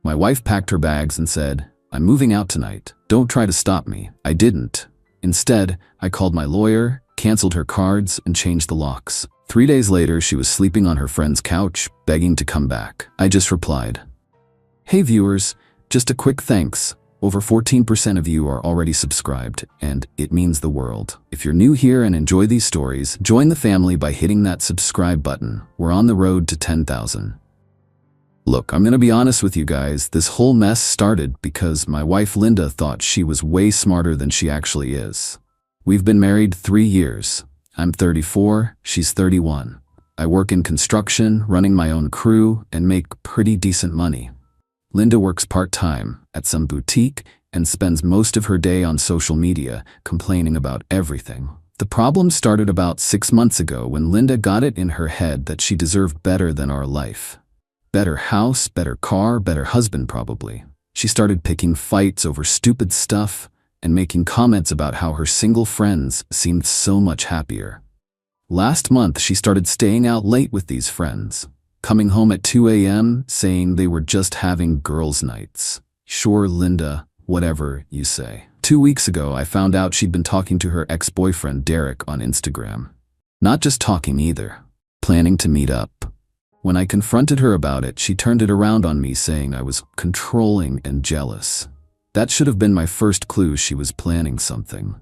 My wife packed her bags and said, "I'm moving out tonight. Don't try to stop me." I didn't. Instead, I called my lawyer, canceled her cards, and changed the locks. 3 days later, she was sleeping on her friend's couch, begging to come back. I just replied, "Hey viewers, just a quick thanks. Over 14% of you are already subscribed, and it means the world. If you're new here and enjoy these stories, join the family by hitting that subscribe button. We're on the road to 10,000. Look, I'm gonna be honest with you guys, this whole mess started because my wife Linda thought she was way smarter than she actually is. We've been married 3 years. I'm 34, she's 31. I work in construction, running my own crew, and make pretty decent money. Linda works part-time at some boutique and spends most of her day on social media, complaining about everything. The problem started about 6 months ago when Linda got it in her head that she deserved better than our life. Better house, better car, better husband probably. She started picking fights over stupid stuff and making comments about how her single friends seemed so much happier. Last month, she started staying out late with these friends, coming home at 2 a.m. saying they were just having girls' nights. Sure, Linda, whatever you say. 2 weeks ago, I found out she'd been talking to her ex-boyfriend Derek on Instagram. Not just talking either, planning to meet up. When I confronted her about it, she turned it around on me saying I was controlling and jealous. That should have been my first clue she was planning something.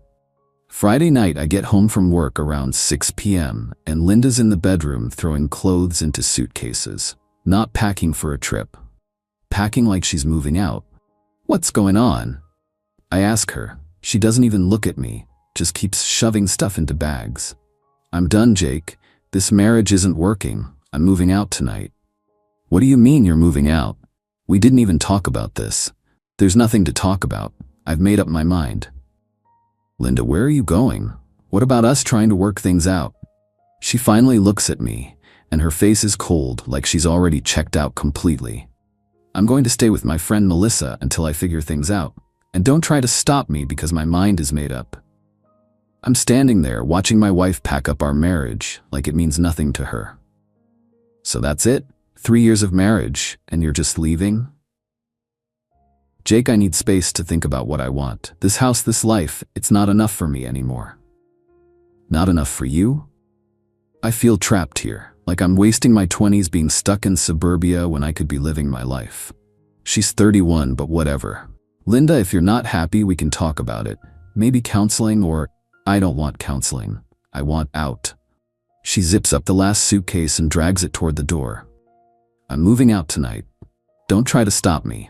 Friday night, I get home from work around 6 p.m. and Linda's in the bedroom throwing clothes into suitcases, not packing for a trip. Packing like she's moving out. What's going on? I ask her. She doesn't even look at me, just keeps shoving stuff into bags. I'm done, Jake. This marriage isn't working. I'm moving out tonight. What do you mean you're moving out? We didn't even talk about this. There's nothing to talk about. I've made up my mind. Linda, where are you going? What about us trying to work things out? She finally looks at me, and her face is cold, like she's already checked out completely. I'm going to stay with my friend Melissa until I figure things out, and don't try to stop me because my mind is made up. I'm standing there watching my wife pack up our marriage like it means nothing to her. So that's it? 3 years of marriage, and you're just leaving? Jake, I need space to think about what I want. This house, this life, it's not enough for me anymore. Not enough for you? I feel trapped here, like I'm wasting my 20s being stuck in suburbia when I could be living my life. She's 31, but whatever. Linda, if you're not happy, we can talk about it. Maybe counseling, or I don't want counseling. I want out. She zips up the last suitcase and drags it toward the door. I'm moving out tonight. Don't try to stop me.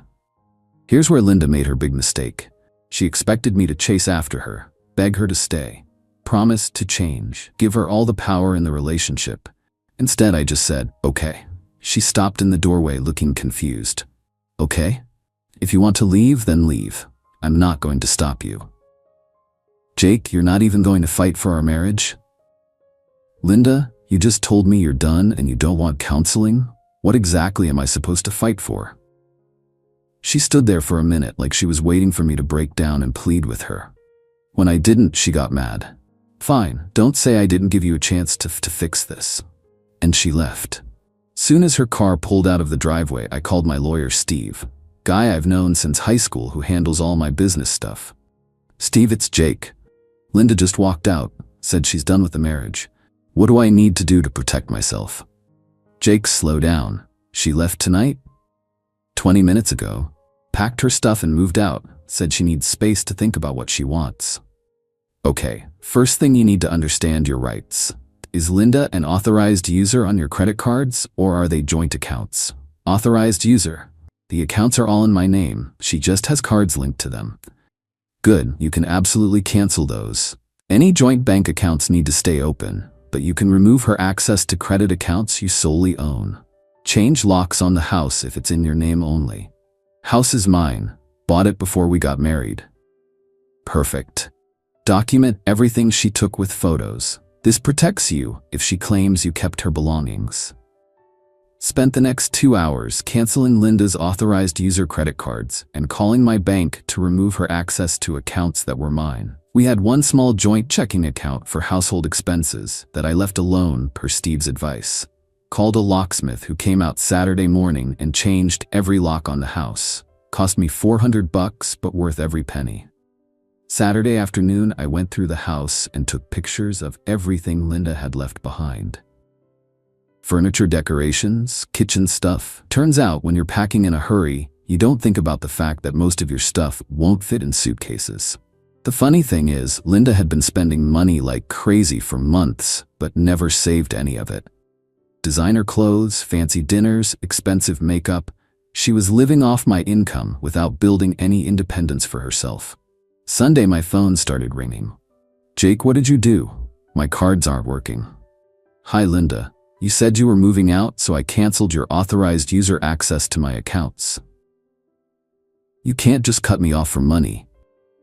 Here's where Linda made her big mistake. She expected me to chase after her, beg her to stay, promise to change, give her all the power in the relationship. Instead, I just said, okay. She stopped in the doorway looking confused. Okay? If you want to leave, then leave. I'm not going to stop you. Jake, you're not even going to fight for our marriage? Linda, you just told me you're done and you don't want counseling? What exactly am I supposed to fight for? She stood there for a minute like she was waiting for me to break down and plead with her. When I didn't, she got mad. Fine, don't say I didn't give you a chance to fix this. And she left. Soon as her car pulled out of the driveway, I called my lawyer Steve, guy I've known since high school who handles all my business stuff. Steve, it's Jake. Linda just walked out, said she's done with the marriage. What do I need to do to protect myself? Jake, slow down. She left tonight? 20 minutes ago. Packed her stuff and moved out, said she needs space to think about what she wants. Okay, first thing you need to understand your rights. Is Linda an authorized user on your credit cards, or are they joint accounts? Authorized user. The accounts are all in my name. She just has cards linked to them. Good, you can absolutely cancel those. Any joint bank accounts need to stay open, but you can remove her access to credit accounts you solely own. Change locks on the house if it's in your name only. House is mine. Bought it before we got married. Perfect. Document everything she took with photos. This protects you if she claims you kept her belongings. Spent the next 2 hours canceling Linda's authorized user credit cards and calling my bank to remove her access to accounts that were mine. We had one small joint checking account for household expenses that I left alone per Steve's advice. Called a locksmith who came out Saturday morning and changed every lock on the house. Cost me $400, but worth every penny. Saturday afternoon, I went through the house and took pictures of everything Linda had left behind. Furniture decorations, kitchen stuff. Turns out when you're packing in a hurry, you don't think about the fact that most of your stuff won't fit in suitcases. The funny thing is, Linda had been spending money like crazy for months, but never saved any of it. Designer clothes, fancy dinners, expensive makeup. She was living off my income without building any independence for herself. Sunday, my phone started ringing. "Jake, what did you do? My cards aren't working." "Hi, Linda. You said you were moving out, so I canceled your authorized user access to my accounts." "You can't just cut me off for money."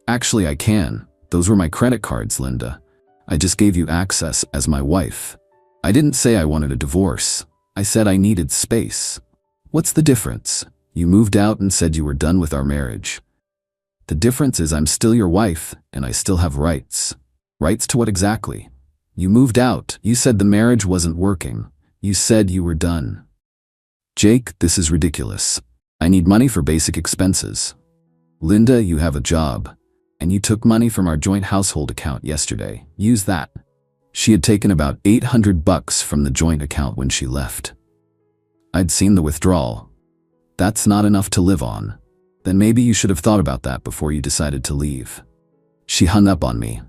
"Actually, I can. Those were my credit cards, Linda. I just gave you access as my wife. I didn't say I wanted a divorce. I said I needed space. What's the difference? You moved out and said you were done with our marriage. The difference is I'm still your wife, and I still have rights." "Rights to what exactly?" "You moved out. You said the marriage wasn't working. You said you were done." "Jake, this is ridiculous. I need money for basic expenses." "Linda, you have a job. And you took money from our joint household account yesterday. Use that." She had taken about $800 from the joint account when she left. I'd seen the withdrawal. "That's not enough to live on. Then maybe you should have thought about that before you decided to leave." She hung up on me.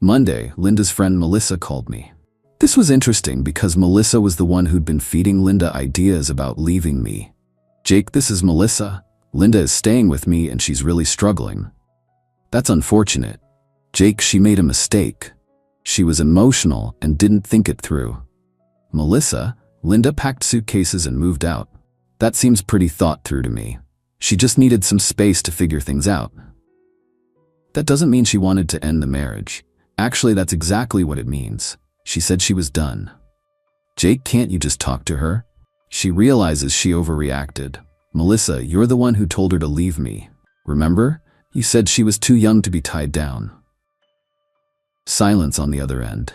Monday, Linda's friend Melissa called me. This was interesting because Melissa was the one who'd been feeding Linda ideas about leaving me. "Jake, this is Melissa. Linda is staying with me and she's really struggling." "That's unfortunate." "Jake, she made a mistake. She was emotional and didn't think it through." "Melissa, Linda packed suitcases and moved out. That seems pretty thought through to me. She just needed some space to figure things out." "That doesn't mean she wanted to end the marriage. Actually, that's exactly what it means. She said she was done." "Jake, can't you just talk to her? She realizes she overreacted. Melissa, you're the one who told her to leave me. Remember? You said she was too young to be tied down." Silence on the other end.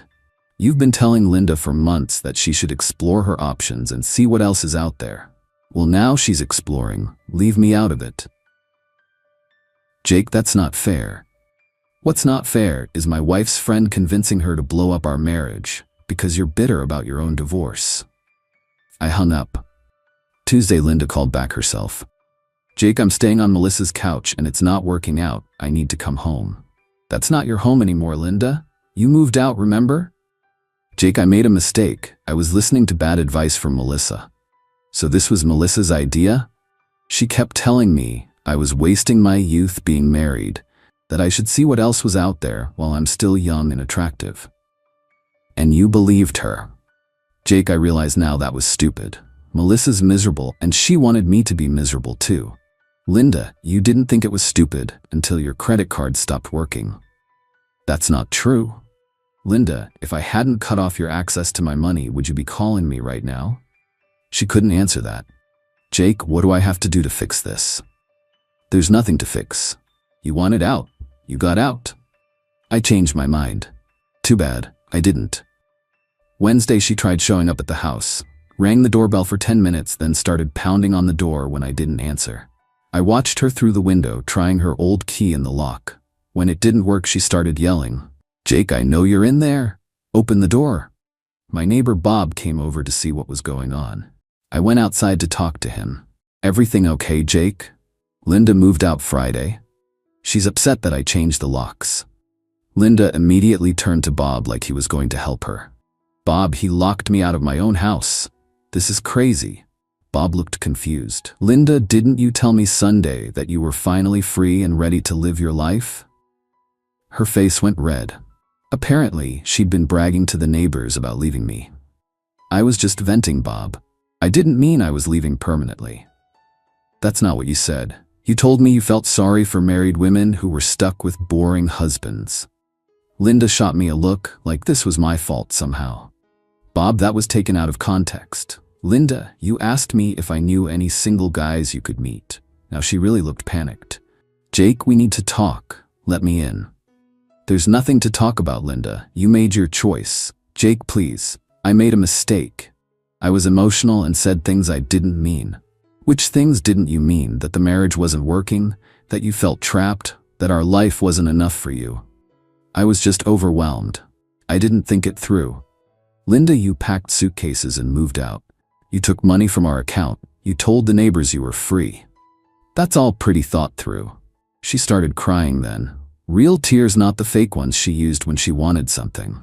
"You've been telling Linda for months that she should explore her options and see what else is out there. Well, now she's exploring. Leave me out of it." "Jake, that's not fair." "What's not fair is my wife's friend convincing her to blow up our marriage because you're bitter about your own divorce." I hung up. Tuesday, Linda called back herself. "Jake, I'm staying on Melissa's couch and it's not working out. I need to come home." "That's not your home anymore, Linda. You moved out, remember?" "Jake, I made a mistake. I was listening to bad advice from Melissa." "So this was Melissa's idea?" "She kept telling me I was wasting my youth being married, that I should see what else was out there while I'm still young and attractive." "And you believed her?" "Jake, I realize now that was stupid. Melissa's miserable and she wanted me to be miserable too." "Linda, you didn't think it was stupid until your credit card stopped working." "That's not true." "Linda, if I hadn't cut off your access to my money, would you be calling me right now?" She couldn't answer that. "Jake, what do I have to do to fix this?" "There's nothing to fix. You wanted out. You got out." I changed my mind. Too bad, I didn't. Wednesday, she tried showing up at the house, rang the doorbell for 10 minutes, then started pounding on the door when I didn't answer. I watched her through the window, trying her old key in the lock. When it didn't work, she started yelling, "Jake, I know you're in there. Open the door." My neighbor Bob came over to see what was going on. I went outside to talk to him. "Everything okay, Jake? Linda moved out Friday. She's upset that I changed the locks." Linda immediately turned to Bob like he was going to help her. "Bob, he locked me out of my own house. This is crazy." Bob looked confused. "Linda, didn't you tell me Sunday that you were finally free and ready to live your life?" Her face went red. Apparently, she'd been bragging to the neighbors about leaving me. "I was just venting, Bob. I didn't mean I was leaving permanently." "That's not what you said. You told me you felt sorry for married women who were stuck with boring husbands." Linda shot me a look like this was my fault somehow. "Bob, that was taken out of context. Linda, you asked me if I knew any single guys you could meet." Now she really looked panicked. "Jake, we need to talk. Let me in." "There's nothing to talk about, Linda. You made your choice. Jake, please. I made a mistake. I was emotional and said things I didn't mean. Which things didn't you mean? That the marriage wasn't working? That you felt trapped? That our life wasn't enough for you? I was just overwhelmed. I didn't think it through. Linda, you packed suitcases and moved out. You took money from our account. You told the neighbors you were free. That's all pretty thought through. She started crying then. Real tears, not the fake ones she used when she wanted something.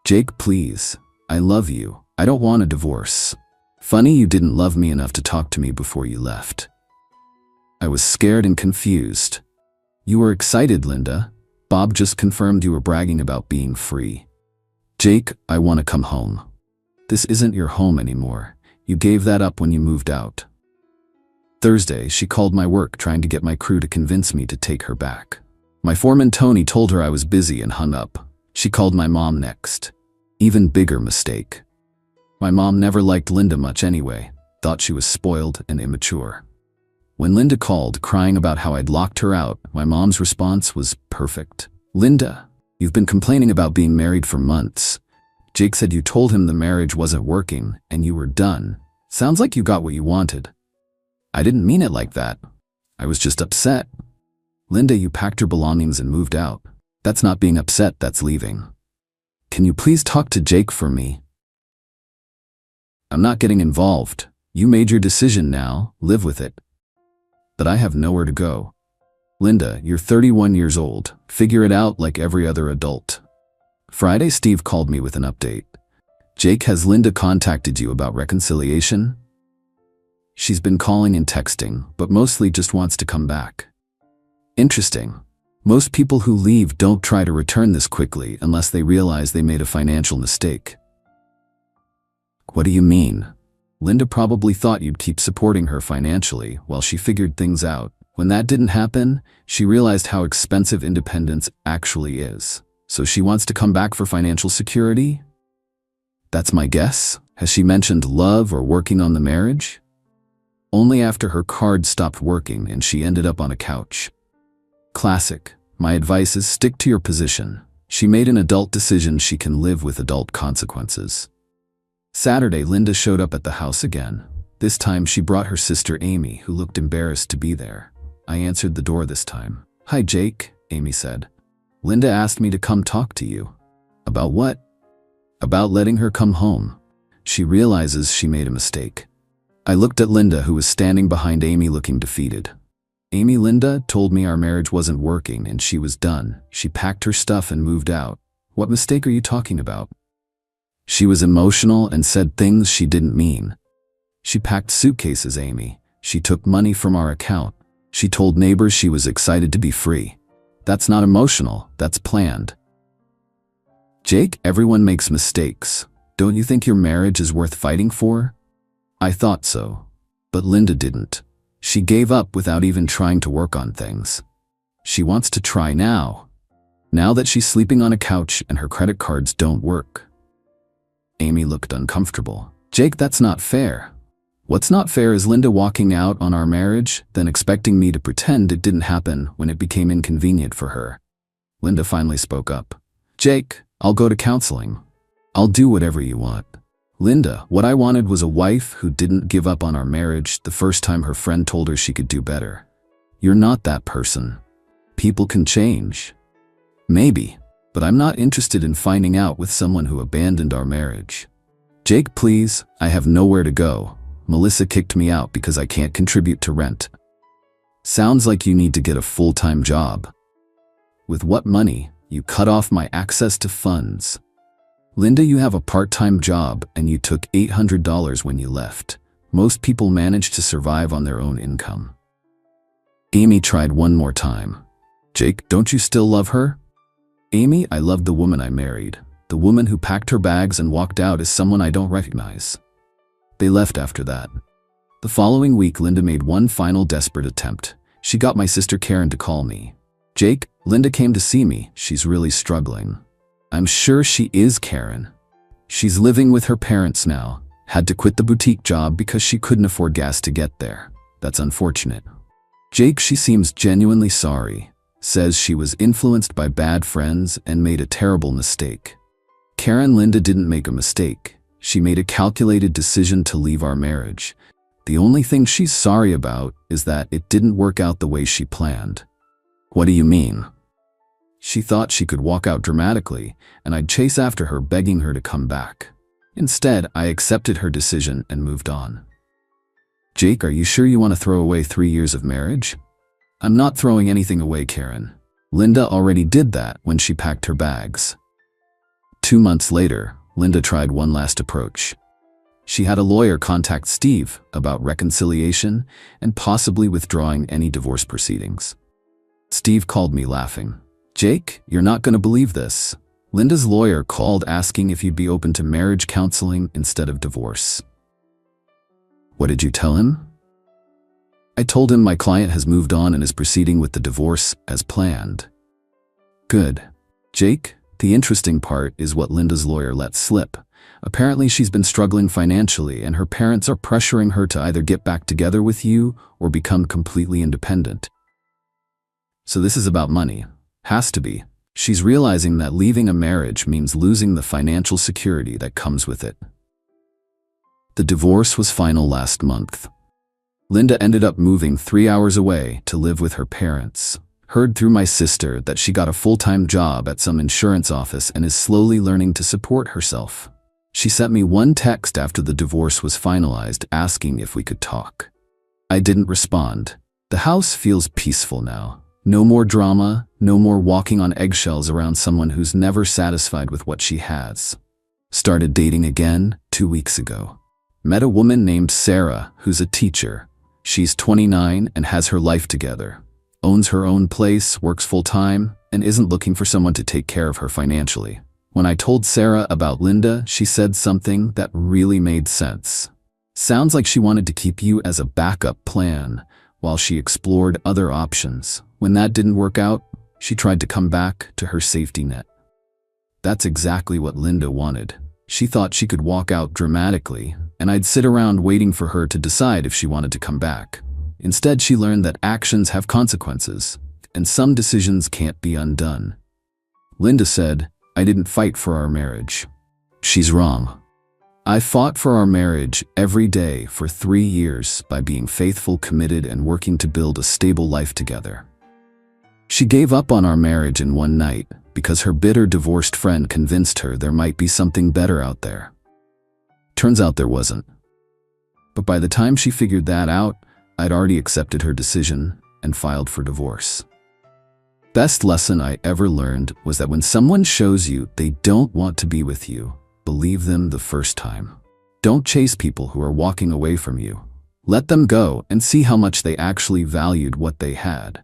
Jake, please. I love you. I don't want a divorce. Funny you didn't love me enough to talk to me before you left. I was scared and confused. You were excited, Linda. Bob just confirmed you were bragging about being free. Jake, I want to come home. This isn't your home anymore. You gave that up when you moved out. Thursday, she called my work trying to get my crew to convince me to take her back. My foreman Tony told her I was busy and hung up. She called my mom next. Even bigger mistake. My mom never liked Linda much anyway, thought she was spoiled and immature. When Linda called, crying about how I'd locked her out, my mom's response was perfect. Linda, you've been complaining about being married for months. Jake said you told him the marriage wasn't working and you were done. Sounds like you got what you wanted. I didn't mean it like that. I was just upset. Linda, you packed your belongings and moved out. That's not being upset, that's leaving. Can you please talk to Jake for me? I'm not getting involved. You made your decision now, live with it. But I have nowhere to go. Linda, you're 31 years old. Figure it out like every other adult. Friday, Steve called me with an update. Jake, has Linda contacted you about reconciliation? She's been calling and texting, but mostly just wants to come back. Interesting. Most people who leave don't try to return this quickly unless they realize they made a financial mistake. What do you mean? Linda probably thought you'd keep supporting her financially while she figured things out. When that didn't happen, she realized how expensive independence actually is. So she wants to come back for financial security? That's my guess. Has she mentioned love or working on the marriage? Only after her card stopped working and she ended up on a couch. Classic. My advice is stick to your position. She made an adult decision, she can live with adult consequences. Saturday, Linda showed up at the house again. This time she brought her sister Amy, who looked embarrassed to be there. I answered the door this time. Hi Jake, Amy said. Linda asked me to come talk to you. About what? About letting her come home. She realizes she made a mistake. I looked at Linda, who was standing behind Amy looking defeated. Amy, Linda told me our marriage wasn't working and she was done. She packed her stuff and moved out. What mistake are you talking about? She was emotional and said things she didn't mean. She packed suitcases, Amy. She took money from our account. She told neighbors she was excited to be free. That's not emotional, that's planned. Jake, everyone makes mistakes. Don't you think your marriage is worth fighting for? I thought so. But Linda didn't. She gave up without even trying to work on things. She wants to try now. Now that she's sleeping on a couch and her credit cards don't work. Amy looked uncomfortable. Jake, that's not fair. What's not fair is Linda walking out on our marriage, then expecting me to pretend it didn't happen when it became inconvenient for her. Linda finally spoke up. Jake, I'll go to counseling. I'll do whatever you want. Linda, what I wanted was a wife who didn't give up on our marriage the first time her friend told her she could do better. You're not that person. People can change. Maybe, but I'm not interested in finding out with someone who abandoned our marriage. Jake, please, I have nowhere to go. Melissa kicked me out because I can't contribute to rent. Sounds like you need to get a full-time job. With what money? You cut off my access to funds. Linda, you have a part-time job and you took $800 when you left. Most people manage to survive on their own income. Amy tried one more time. Jake, don't you still love her? Amy, I loved the woman I married. The woman who packed her bags and walked out is someone I don't recognize. They left after that. The following week, Linda made one final desperate attempt. She got my sister Karen to call me. Jake, Linda came to see me. She's really struggling. I'm sure she is, Karen. She's living with her parents now. Had to quit the boutique job because she couldn't afford gas to get there. That's unfortunate. Jake, she seems genuinely sorry. Says she was influenced by bad friends and made a terrible mistake. Karen, Linda didn't make a mistake. She made a calculated decision to leave our marriage. The only thing she's sorry about is that it didn't work out the way she planned." "What do you mean?" "She thought she could walk out dramatically, and I'd chase after her begging her to come back. Instead, I accepted her decision and moved on." "Jake, are you sure you want to throw away 3 years of marriage?" "I'm not throwing anything away, Karen. Linda already did that when she packed her bags." 2 months later, Linda tried one last approach. She had a lawyer contact Steve about reconciliation and possibly withdrawing any divorce proceedings. Steve called me laughing. "Jake, you're not going to believe this. Linda's lawyer called asking if you'd be open to marriage counseling instead of divorce." "What did you tell him?" "I told him my client has moved on and is proceeding with the divorce as planned." "Good. Jake, the interesting part is what Linda's lawyer let slip. Apparently she's been struggling financially and her parents are pressuring her to either get back together with you or become completely independent." "So this is about money." "Has to be. She's realizing that leaving a marriage means losing the financial security that comes with it." The divorce was final last month. Linda ended up moving 3 hours away to live with her parents. Heard through my sister that she got a full-time job at some insurance office and is slowly learning to support herself. She sent me one text after the divorce was finalized asking if we could talk. I didn't respond. The house feels peaceful now. No more drama, no more walking on eggshells around someone who's never satisfied with what she has. Started dating again 2 weeks ago. Met a woman named Sarah who's a teacher. She's 29 and has her life together. Owns her own place, works full-time, and isn't looking for someone to take care of her financially. When I told Sarah about Linda, she said something that really made sense. "Sounds like she wanted to keep you as a backup plan while she explored other options. When that didn't work out, she tried to come back to her safety net." That's exactly what Linda wanted. She thought she could walk out dramatically, and I'd sit around waiting for her to decide if she wanted to come back. Instead, she learned that actions have consequences, and some decisions can't be undone. Linda said, "I didn't fight for our marriage." She's wrong. I fought for our marriage every day for 3 years by being faithful, committed, and working to build a stable life together. She gave up on our marriage in one night because her bitter divorced friend convinced her there might be something better out there. Turns out there wasn't. But by the time she figured that out, I'd already accepted her decision and filed for divorce. Best lesson I ever learned was that when someone shows you they don't want to be with you, believe them the first time. Don't chase people who are walking away from you. Let them go and see how much they actually valued what they had.